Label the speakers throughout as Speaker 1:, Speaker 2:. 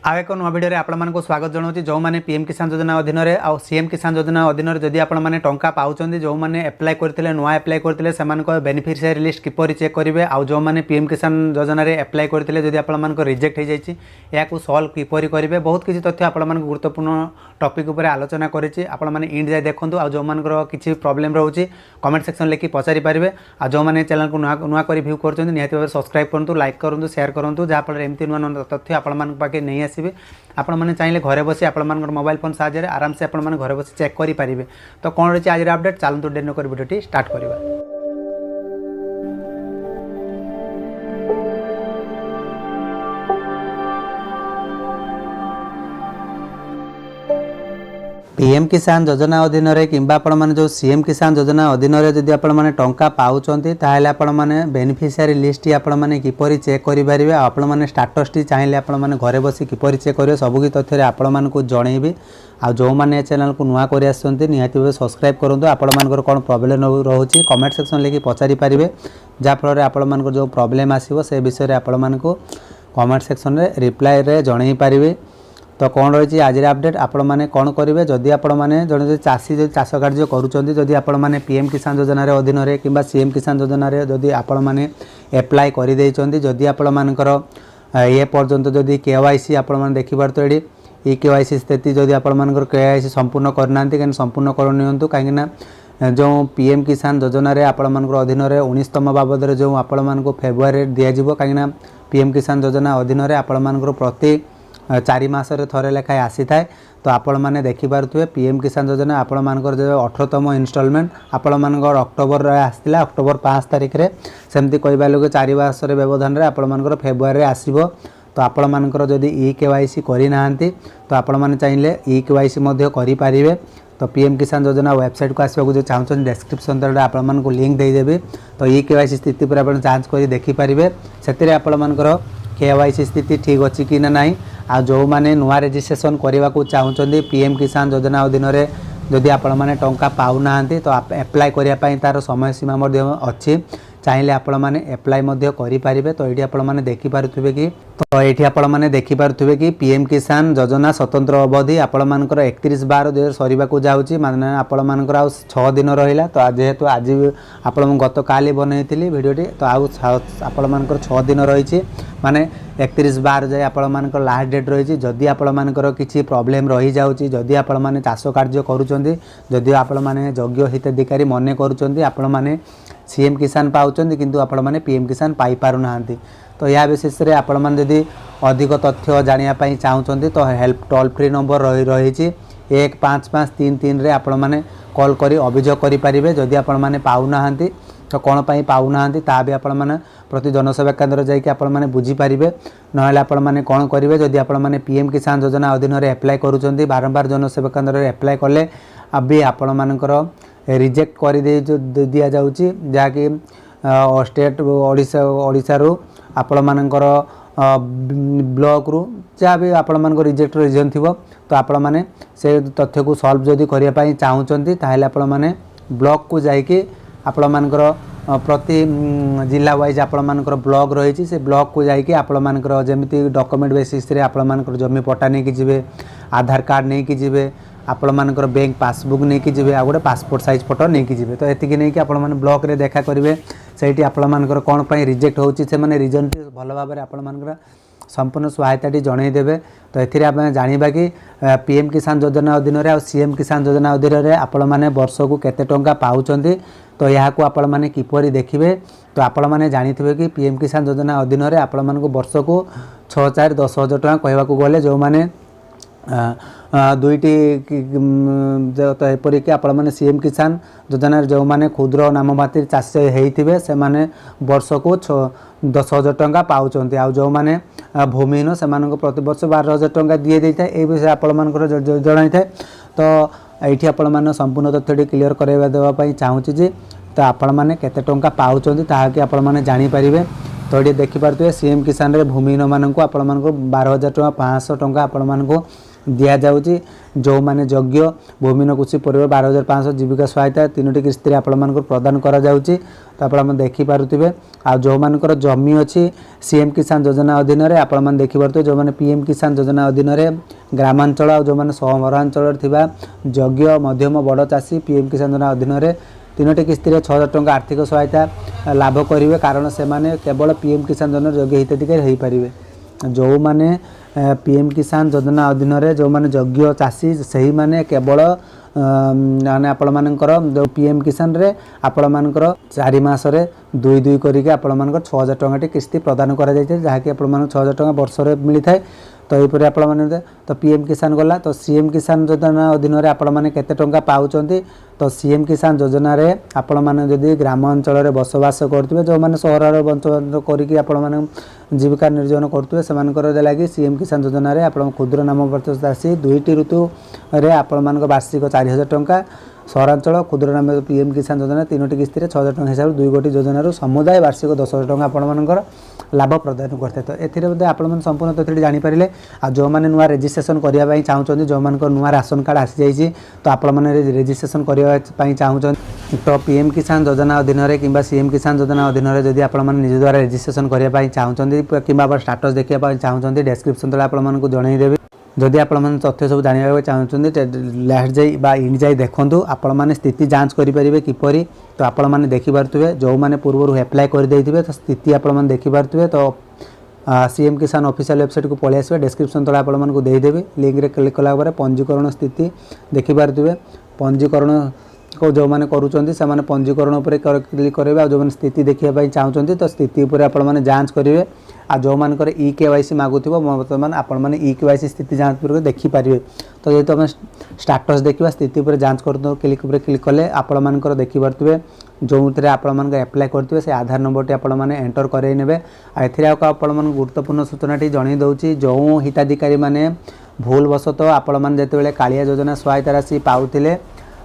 Speaker 1: आउ एक नुआ भिडियो आपको स्वागत जनाऊँ जो मैंने पीएम किसान योजना अधीन आउ सीएम किसान योजना अधीन जदि आपने टंका पाँच जो मैंने एप्लाय करते नुआ एप्लाय करते से बेनिफिशियरी लिस्ट किपर चेक करेंगे आउ जो मैंने पीएम किसान योजना एप्लाय करते जदि आप रिजेक्ट हो जाए या सल्व किपर करेंगे बहुत किसी तथ्य आप गुरुत्वपूर्ण टॉपिक उपर आलोचना करें आपने इंड जाए देखूँ आ जो मान किसी प्रॉब्लम रोचे कमेंट सेक्शन लिखि पचारि पारे आ जो मैंने चैनल को नुआ कर व्यू कर निहाती भाव सब्सक्राइब करूँ लाइक करूँ शेयर करूँ जहाँफल एमती नुआ नुआ तथ्य आपके नहीं आसवे आपण मैंने चाहिए घरे बसी आप मोबाइल फोन साहाय्य आराम से आप घरे बसी चेक करेंगे। तो कौन रही आज अपडेट चलते डेरी नक भिडियो स्टार्ट करवा। पीएम किसान योजना अधीन कि जो सीएम किसान योजना अधीन जदि आपने टंका पाँच ताहले आपने बेनिफिशियरी लिस्ट आपने किपर चेक करेंगे आपने स्टाटस टी चाहिए आपने घरे बसी किपर चेक करेंगे सबकि तथ्य आपको जनइबी आ जो मैंने चैनल को नुआ कर निहाती भाव सब्सक्राइब करूँ आपर कौन प्रॉब्लम रोचे कमेंट सेक्शन लिखि पचारि पारे जहाँफल आपर जो प्रॉब्लम आसो से विषय आपको कमेंट सेक्शन में रिप्लाई रे जन पारे। तो कौन रही आज अपडेट आपण मैंने कौन करेंगे जदि आपण मैंने जड़े चाषी जो चाष कार्य करुँच आपण मैंने पीएम किसान योजना अधीन कि सीएम किसान योजना जदि आपण मैंने एप्लाय करदी आपण मानकर ये पर्यंत जदि केवाईसी आपण मैंने देखिपार ये केवाईसी स्थिति जदि आपण मानकर केवाईसी संपूर्ण करना कहीं संपूर्ण कर कहीं जो पीएम किसान योजना आपण मानकर अधीन 19तम बाबद जो आपण मानक फेब्रुआरी दिज्व कहीं पीएम किसान योजना अधीन आपण मानकर प्रति 4 मासरे थरे लेखाएं आसी थाए। तो आपण मैंने देखिपे पीएम किसान योजना आपण मानकर जो 18तम इनस्टॉलमेंट आपण मानकर अक्टोबर आसला अक्टोबर 5 तारिख रे सेमती कहबा लोग 4 मासरे व्यवधान आपण मानकर फेब्रुआरी आसीबो। तो आपण मानकर जदि ई केवाईसी करि नाहंती तो आपण माने चाहिए ई केवाईसी मध्य करि पारिबे। तो पीएम किसान योजना वेबसाइट को आसवा जो चाहूँ डिस्क्रिप्शन तले आपण को लिंक देदेवी। तो ई केवाईसी स्थिति पर आपण जांच करि देखि पारिबे सेतिरे आपण मानकर केवाईसी स्थिति ठीक अच्छी कि ना नहीं आ जो मैंने नुआ रजिस्ट्रेशन करने को चाहते पीएम किसान योजना अधीन जदि आपण मैंने टंका पाऊना तो एप्लाय करने तार समय सीमा अच्छी चाहिए आपण मैंने एप्लाय करें। तो ये आपण मैंने देखिपे कि तो ये आपण मैंने देखिपे कि पीएम किसान योजना स्वतंत्र अवधि आपण मानकर 31/12/2000 सरीबा को जाऊँगी माने आपण मानकर आउ 6 दिन रहिला। तो जेहेतु आज आपण गत काली बनईली भिडियोटी तो आउ आपण मानकर 6 दिन रही माने 31/12 जाए आपण मानकर लास्ट डेट रही जदि आपण मानकर किसी प्रॉब्लम रही जाउची जदि आपण माने चाष कार्य करूचंदी जदि आपण माने योग्य हिताधिकारी मने करूचंदी आपण माने सीएम किसान पाउचंदी किंतु आपण माने पीएम किसान पाई पारु नाहंती। तो यह विशेष रे आपण माने जदि अधिक तथ्य जानिया पई चाहउचंदी तो हेल्प टोल फ्री नंबर रही 155333 रे आपण माने कॉल करी अभियोग करि परिबे जदि आपण माने पाउ नाहंती तो कौन पाई पाऊ नाहंती ता भी आपण माने प्रति जनसेवा केंद्र जाइए आपण माने बुझी पारिबे नहले आपण माने कौन करिवे जदि आपण माने पीएम किसान योजना अधीन एप्लाय करूचंदी बारंबार जनसेवा केंद्र एप्लाय कले अभी आपण मानकर रिजेक्ट कर दिया जाउची जाकि स्टेट ओडिशा रु आपण मानकर ब्लॉक रु जहाँ भी आपण मानकर रिजेक्ट रीजन थिबो तो आपण माने से तथ्य को सॉल्व जदि करिया पई चाहउचंती ताहले आपण माने ब्लॉक को जाइके आपण मानकर प्रति जिला वाइज आपण मानकर ब्लॉक रही से ब्लॉक को जाइए आपण मानकर जमी डॉक्यूमेंट बेसिस रे आपण मानकर जमी पट्टा नहीं कि जीवे आधार कार्ड नहीं कि जीवे आपण मानकर बैंक पासबुक नहीं कि जीवे आ गोटे पासपोर्ट साइज फोटो नहीं कि जीवे। तो एतिकी नहीं कि आपण माने ब्लॉक रे देखा करेंगे से आपण मानकर कौन पाई रिजेक्ट होची से माने रीजन टी भल भाव में आपण मानकर संपूर्ण सहायता जनईदेवे। तो ये आप जाना कि पीएम किसान योजना अधीन आ सीएम किसान योजना अधीन आपण मैंने वर्ष को केते टंका पाउचंदी तो यहाँ को आपण मैंने किपरि देखिए। तो आपण मैंने जानिथिबे कि पीएम किसान योजना अधीन आपण मानक वर्ष को 6-4-10,000 टका कहवाक गले जो मैंने दुईटी तो एपरिक आपण मैंने सीएम किसान योजना जो मैंने क्षुद्र नाममात्र चाषी होते से मैंने वर्ष को 10,000 टका पाँच आ जो मैंने भूमिहीन से प्रति वर्ष 12,000 टका दी जाए ये विषय आपण जन था। तो ये आपण मैंने संपूर्ण तथ्य क्लीयर करवा देवाई चाहूँगी जी तो आपण मैंने केते टंका पाउचंदी ताकि आपण मैंने जानीपारे। तो ये देखिपे सीएम किसान रे भूमिहीन मानक आपण मानक 12,500 टका आपण मानक दिया जाउची जो माने यज्ञ भूमिहीन कृषि परिवार 12,500 जीविका सहायता 3टी किस्ती आपण मानकर प्रदान करा जाउची। तो आपण देखि पारुथिबे आ जो मानकर जमी अछि सीएम किसान योजना अधीन रे आपण मान देखि पारुथिबे जो माने पीएम किसान योजना अधीन रे ग्रामांचल आ जो माने सहरांचल थिबा यज्ञ मध्यम बड़ चाषी पीएम किसान योजना अधीन रे 3टी किस्ती 6,000 टंका आर्थिक सहायता लाभ करेंगे कारण से माने केवल पीएम किसान योजना योग्य हिताधिकारी हो पारे। जो माने पीएम किसान योजना अधीन रे जो माने योग्य चाषी सही माने केवल माने आपण मानकर जो पीएम किसान रे आपण मानकर 4 मास रे 2 करिके आपण मानकर 6,000 टंका किस्ती प्रदान करा जायते जहाँकि आपण मानक 6,000 टंका वर्ष रे मिलता है। तो यहीपर आपण माने तो पीएम किसान गला तो सीएम किसान योजना अधीन रे आपण माने केते टंका पाउचंती। तो सीएम किसान योजना रे आपण माने जदि ग्रामांचल रे बसवास करथिबे जो माने सहर रे बंचन करिके आपण माने जीविका निर्जन करथिबे सेमानकर लागि सीएम किसान योजना रे आपण क्षुद्र नामजात चाषी 2टी ऋतु रे आपण मानक वार्षिक 4,000 टंका सहरांचल क्षुद्र नाम पीएम किसान योजना 3टी किस्ती 6,000 टंका हिसाब 2 गोटी योजना समुदाय वार्षिक 10,000 टंका आपण मानकर लाभ प्रदान करते। तो एथिरे आपण मन संपूर्ण तथ्य जानि पारिले आ जो माने नुआ रजिस्ट्रेशन करिया पई चाहउछन जो मानकर नुआ राशन कार्ड आसी जाईची तो आपण माने रजिस्ट्रेशन करिया पई चाहउछन तो पीएम किसान योजना अधीन रे किबा सीएम किसान योजना अधीन रे जदि आपण माने निज द्वारा रजिस्ट्रेशन करिया पई चाहउछन किबा स्टेटस देखिया पई चाहउछन डिस्क्रिप्शन तले आपण मानकु जणाई देबे। जदि आपण माने तथ्य सब जानिबा चाहउछन लास्ट जाई बा इन जाई देखंतु आपण माने स्थिति जांच करि परिबे किपरि तो आपण माने देखि पारथुबे जो माने पूर्व अप्लाई कर देथिबे तो स्थिति आपण माने देखि पारथुबे। तो सीएम किसान ऑफिशियल वेबसाइट को पळि आसबे डिस्क्रिप्शन तले आपण मानकु देई देबे लिंक रे क्लिक कला बारे पंजीकरण स्थिति देखि पारथुबे। पंजीकरण को जो माने करूचंती से माने पंजीकरण ऊपर क्लिक करेबे आ जो माने स्थिति देखिया पई चाहउचंती तो स्थिति ऊपर आपण माने जांच करिवे आ जो मानकर ई केवाईसी मागुथिबो वर्तमान आपण माने ई केवाईसी स्थिति जांच पर देखि पारिबे। तो जेतो हम स्टेटस देखिबा स्थिति ऊपर जांच करतो क्लिक ऊपर क्लिक कले आपण मानकर देखि पारथुबे जो थरे आपण मानकर अप्लाई करथिबे से आधार नंबर टी आपण माने एंटर करै नेबे। आ एथिरे आपण माने गुरुत्वपूर्ण सूचना टी जणै दउची जो हिताधिकारी माने भूल वसत आपण माने जेते बेले कालिया योजना सहायता राशि पाउथिले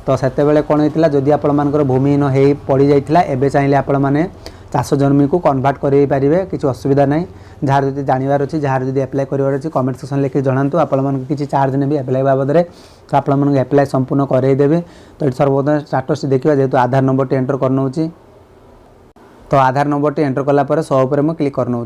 Speaker 1: तो सेते बेले कोन हेतिला जदि आपण मानकर भूमिहीन हेई पड़ी जाइथिला एबे चाहिले आपण माने चाष जमी को कन्वर्ट करें पारे किसी असुविधा ना जार जब जानवर अच्छी जार जब अप्लाई करार अच्छी कमेंट सेक्शन लिखि जनातु आपण किसी चार्ज ने अप्लाई बाबद में तो आपण अप्लाई संपूर्ण करदेवे। तो ये सर्वप्रथम स्टाटस देखा जेहेतु आधार नंबर टी एंटर करनौ तो आधार नंबर टी एंटर कलापर 100 पर मुझे क्लिक करनौ।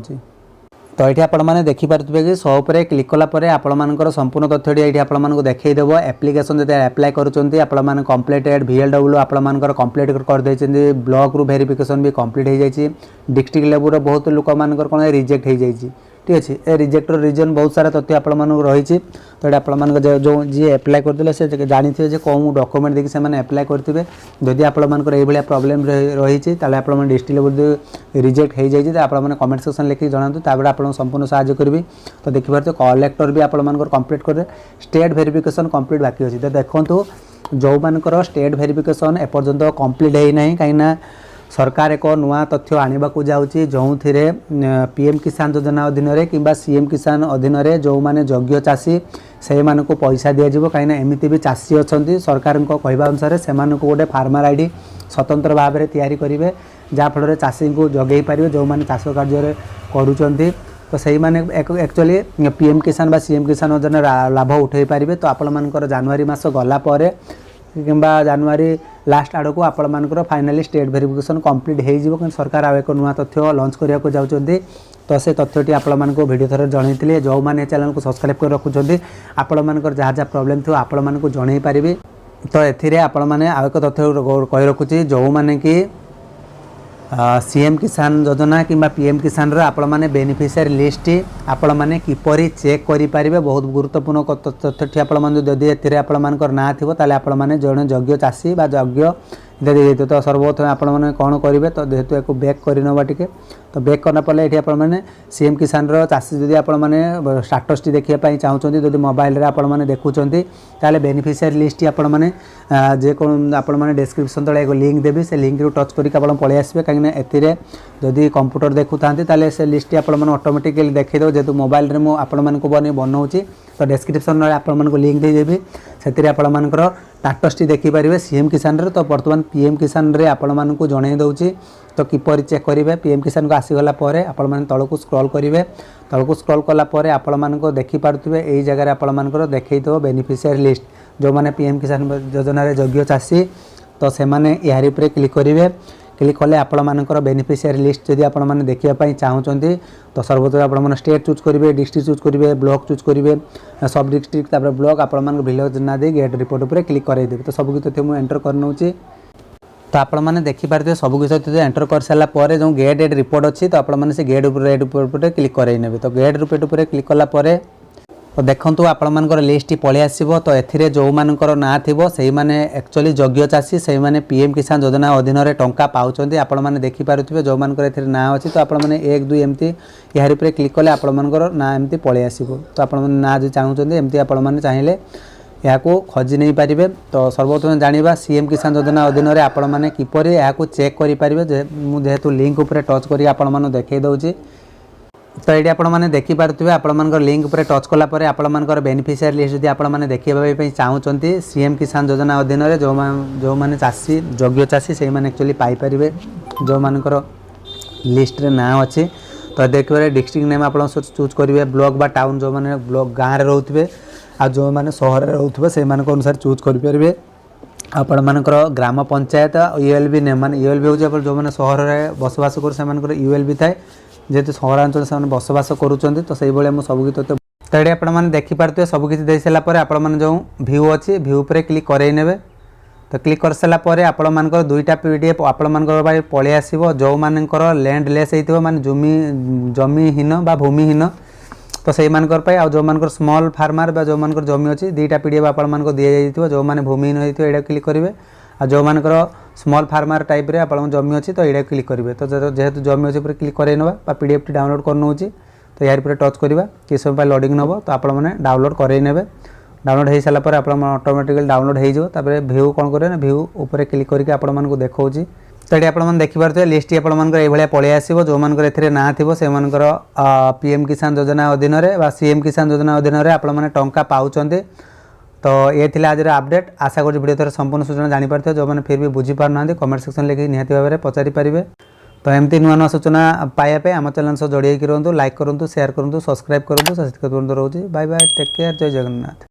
Speaker 1: तो ये आपण मैंने देखिपे कि 100 पर क्लिक कलापर आपर संपूर्ण तथ्यटी ये आपको देखईदेव एप्लिकेशन जब अप्लाई करें कम्प्लीटेड VLW आपर कम्प्लीट करदे ब्लॉक रू वेरिफिकेशन भी कम्प्लीट हो जाए डिस्ट्रिक्ट लेवल बहुत लोक मान कौन रिजेक्ट हो जाए ठीक अच्छे ए रिजेक्ट रीजन बहुत सारा तथ्य आप रही। तो ये आप जो जी अप्लाई करते से जानी थे कौन डॉक्यूमेंट देखिए से अप्लाई करेंगे जदि आपर ये प्रॉब्लम रही आप डिस्ट्रिक्ट लेवल रिजेक्ट हो जाए आप कमेंट सेक्शन लिखिक जनातु तापर आप संपूर्ण साहाय्य करी। तो देखिए कलेक्टर भी आपर कम्प्लीट करें स्टेट वेरिफिकेशन कम्प्लीट बाकी अच्छी। तो देखो जो मानकर स्टेट वेरिफिकेशन एपर्यंत कम्प्लीट होना कहीं सरकार एक नुआ तथ्य आने को जाऊँगी जो पीएम किसान योजना अधीन कि सीएम किसान अधीन जो माने योग्य चाषी से मानक पैसा दिज्व कहीं एमती भी चाषी अच्छा सरकार कहवा अनुसार से गोटे फार्मर आईडी स्वतंत्र भाव में तैयारी करेंगे जहाँफल चाषी को जगे पारे जो मैंने चाष कार्य करुँच। तो सही माने एक्चुअली पीएम किसान बा सीएम किसान योजना लाभ उठे पारे। तो आपण जनवरी मास गला किंबा जनवरी लास्ट आड़ को आपण मानकर फाइनाली स्टेट वेरिफिकेशन कंप्लीट हो कि सरकार आउ एक नुआ तथ्य लॉन्च करने को जाऊँगी। तो से तथ्यटी आपण मानक वीडियो थोड़े जनईले जो मैंने चैनल को सब्सक्राइब कर रखुच्च आपण मानकर जहाँ जहाँ प्रोब्लेम थो आपण मानक जन पारे। तो एथिरे आपण माने आउ एक तथ्य कही रखुच्छी जो मैंने कि सीएम किसान योजना कि पीएम किसान आपण माने बेनिफिशियरी लिस्ट आपण माने किपरि चेक करि पारिबे बहुत गुरुत्वपूर्ण तथ्य आपण माने जदि एथिरे आपण मानकर ना थिबो ताले आपण माने जण योग्य चाषी बा योग्य इत्यादि। तो सर्वप्रथम आपण माने कोन करिवे तो जेहेतु एको बैक करिनबा टिके तो बैक करना पड़े ये आपण माने सीएम किसान चाषी जदि आपण माने स्टेटस टी देखिया पई चाहउचंती जदि मोबाइल रे आपण माने देखुचंती ताले बेनिफिशियरी लिस्ट आपण माने जे कोन आपण माने डिस्क्रिप्शन तळे एक लिंक देबी से लिंक रो टच करिक आपण पळे आसबे काहे एथिरे जदि कंप्यूटर देखु थांती ताले से लिस्ट आपण माने ऑटोमेटिकली देखै दो जेतु मोबाइल रे मो आपण माने को बनौची। तो डिस्क्रिप्शन रे आपण माने को लिंक दे देबी सेतिरे आपण मानकर स्टेटस टी देखि पारिबे सीएम किसान रे। तो वर्तमान पीएम किसान रे आपण मानक जणै दउची तो किपर चेक करेंगे पीएम किसान को आसीगला आपण मैंने तौक स्क्रॉल करेंगे तौक स्क्रॉल कलापर आपण मान देखी पारे यही जगह आपण मानकर देखई थो बेनिफिशियरी लिस्ट जो मैंने पीएम किसान योजना योग्य चाषी तो से यार पर क्लिक करेंगे क्लिक कले आपण मानकर बेनिफिशियरी लिस्ट जदि आपण मैंने देखापी चाहते तो सर्वप्रथम आपण मैंने स्टेट चूज करेंगे डिस्ट्रिक्ट चूज करेंगे ब्लॉक चूज करेंगे सब डिस्ट्रिक्ट ब्लॉक आपण मान विलेज ना दे गेट रिपोर्ट पर क्लिक करदेवी तो सब तथ्य मुझे एंटर करनौची तो आपण मैंने देखिपारे सब किसी तथ्य एंटर कर सारापर जो गेट एड रिपोर्ट अच्छी तो आपण से गेट रिपोर्ट क्लिक करने तो गेट रिपोर्ट पर क्लिक कलापर तो देखो आपण मानकर लिस्ट पलि आसो तो ए जो मानकर ना थी से मैंने एक्चुअली योग्य चाषी से मैंने पीएम किसान योजना अधीन में टंका पाँच आपण मैंने देखिपे जो मानकर ना अच्छी तो आपण मैंने 1 2 एमती यार पर क्लिक कले आपण मानकर ना एमती पलि आसो तो आपण ना जो चाहते एमती आपण मैंने चाहिए यहाँ खोजी नहीं पारे तो सर्वप्रथम जाना सीएम किसान योजना अधीन में आपण मैंने किपर यहाँ चेक करेंगे जेहेतु लिंक उपर टच कर आपण मान देखई दूसरी तो ये आपण मैंने देखिपे आपण मान लिंक उपर टच कलापर आपण मान बेनिफिशियरी लिस्ट जब आपण मैंने देखा चाहते सीएम किसान योजना अधीन में जो मैंने चाषी योग्य चाषी से एक्चुअली पाइपर जो मानकर लिस्ट रे ना अच्छी तो देखिए डिस्ट्रिक्ट नेम आप चूज करेंगे ब्लॉक बा टाउन जो मैंने ब्लॉक गाँव में रोथे आ जो मैंने सहर रोथे से अनुसार चूज करेंगे आपण मानकर ग्राम पंचायत यूएलबी नेम मान यूएलबी हूँ जो मैंने सहर में बसवास कर यूएलबी थाए जेहेतु सहरांचल से बसवास करुँच तो से मुझे सब तथ्य तो ये आपने देखिपे सबकि दे सारापर आपण जो भ्यू अच्छी भ्यू पर क्लिक करने तो क्लिक कर सारापर आपण मानकर 2टा पीडीएफ आपण मानकर पलि आसो जो मानकर लैंडलेस होती माने जमीहीन बा भूमिहीन तो से मानकर जो मानकर स्मॉल फार्मर बा जो मानकर जमी अच्छी 2टा पीडीएफ आपण मानक दि जाइए जो मैंने भूमिहीन होती है क्लिक करेंगे आ जो मानकर स्मॉल फार्मर टाइप रे आपण जमी अच्छी तो ये क्लिक करेंगे तो जेहेतु जमी अच्छी क्लिक करवा पीडीएफ टी डाउनलोड करनौची तो यार पर टच करवा कि समय लोडिंग नब तो आपण मैंने डाउनलोड करने डाउनलोड हो सारापर आप ऑटोमेटिकली डाउनलोड हो भ्यू कौन करेंगे भ्यू उपर क्लिक करके आपण मानक देखा तो ये आपने देखिपे लिस्ट आपंकर पलि आसो जो मानकर ना थी से पीएम किसान योजना अधीन में सीएम किसान योजना अधीन में आपने टंका पाँच तो ये थी आज अपडेट आशा करी वीडियो तरह संपूर्ण सूचना जानीपार जो मैंने फिर भी बुझीपार ना कमेंट सेक्शन लिखिक निहाती भाव में पचारि पारे तो एमती नुआ नुआ सूचना पाइबा आम चैनल सह जोड़ी रुहतु लाइक करूँ शेयर करूँ सब्सक्राइब करूँ रोचे बाय बाय टेक केयर जय जगन्नाथ।